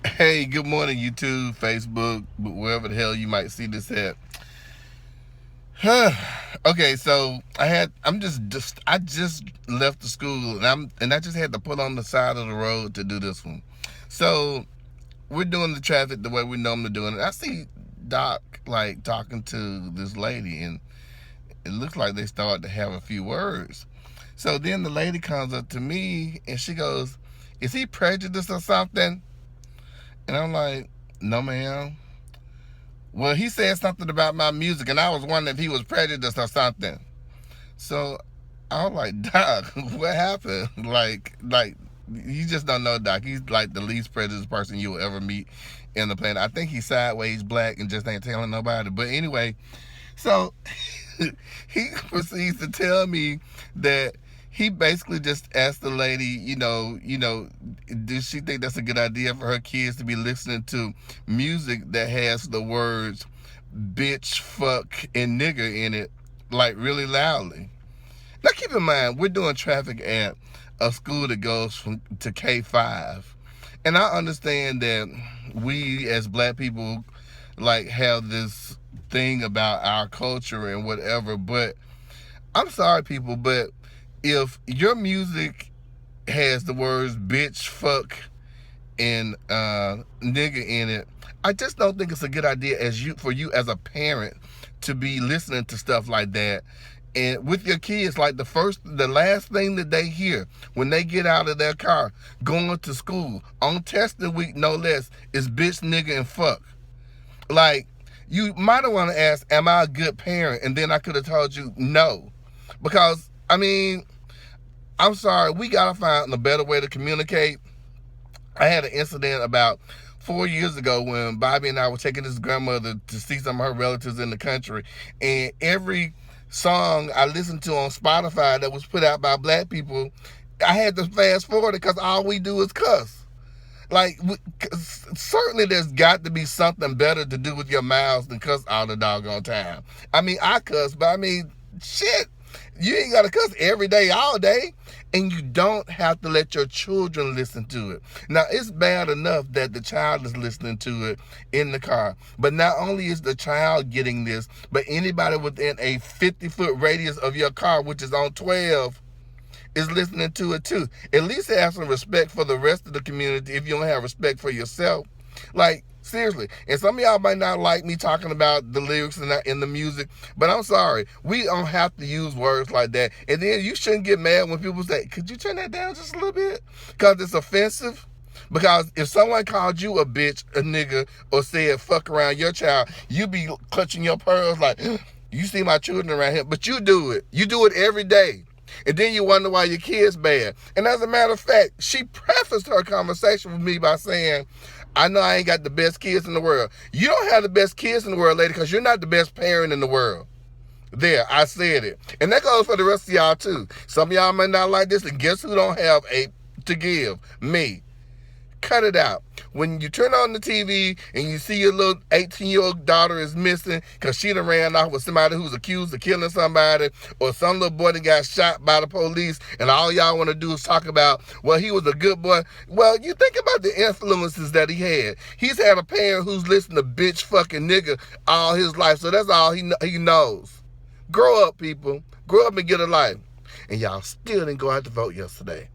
Hey, good morning, YouTube, Facebook, wherever the hell you might see this at. Okay, so I just left the school and I just had to pull on the side of the road to do this one. So we're doing the traffic the way we normally doing it. I see Doc like talking to this lady, and it looks like they started to have a few words. So then the lady comes up to me and she goes, "Is he prejudiced or something?" And I'm like, "No, ma'am." Well, he said something about my music, and I was wondering if he was prejudiced or something. So I was like, Doc, what happened? Like you just don't know, Doc. He's like the least prejudiced person you will ever meet in the planet. I think he's sideways black and just ain't telling nobody. But anyway, so he proceeds to tell me that he basically just asked the lady, does she think that's a good idea for her kids to be listening to music that has the words bitch, fuck, and nigger in it, like really loudly? Now keep in mind, we're doing traffic at a school that goes from to K5. And I understand that we as black people like have this thing about our culture and whatever, but I'm sorry people, but if your music has the words bitch, fuck, and nigga in it, I just don't think it's a good idea for you as a parent to be listening to stuff like that. And with your kids, like the last thing that they hear when they get out of their car going to school on testing week, no less, is bitch, nigga, and fuck. Like, you might have want to ask, am I a good parent? And then I could have told you no. Because, I mean, I'm sorry, we got to find a better way to communicate. I had an incident about 4 years ago when Bobby and I were taking his grandmother to see some of her relatives in the country. And every song I listened to on Spotify that was put out by black people, I had to fast forward it because all we do is cuss. Like, certainly there's got to be something better to do with your mouths than cuss all the doggone time. I mean, I cuss, but I mean, shit. You ain't got to cuss every day, all day. And you don't have to let your children listen to it. Now, it's bad enough that the child is listening to it in the car. But not only is the child getting this, but anybody within a 50-foot radius of your car, which is on 12, is listening to it too. At least have some respect for the rest of the community if you don't have respect for yourself. Like, seriously. And some of y'all might not like me talking about the lyrics in the music, but I'm sorry. We don't have to use words like that. And then you shouldn't get mad when people say, could you turn that down just a little bit? Because it's offensive. Because if someone called you a bitch, a nigga, or said fuck around your child, you be clutching your pearls like, you see my children around here. But you do it. You do it every day. And then you wonder why your kid's bad. And as a matter of fact, she prefaced her conversation with me by saying, I know I ain't got the best kids in the world. You don't have the best kids in the world, lady, because you're not the best parent in the world. There, I said it. And that goes for the rest of y'all, too. Some of y'all may not like this, and guess who don't have a to give? Me. Cut it out. When you turn on the TV and you see your little 18-year-old daughter is missing because she done ran off with somebody who's accused of killing somebody, or some little boy that got shot by the police, and all y'all want to do is talk about, well, he was a good boy. Well, you think about the influences that he had. He's had a parent who's listened to bitch, fucking nigga all his life, so that's all he knows. Grow up, people. Grow up and get a life. And y'all still didn't go out to vote yesterday.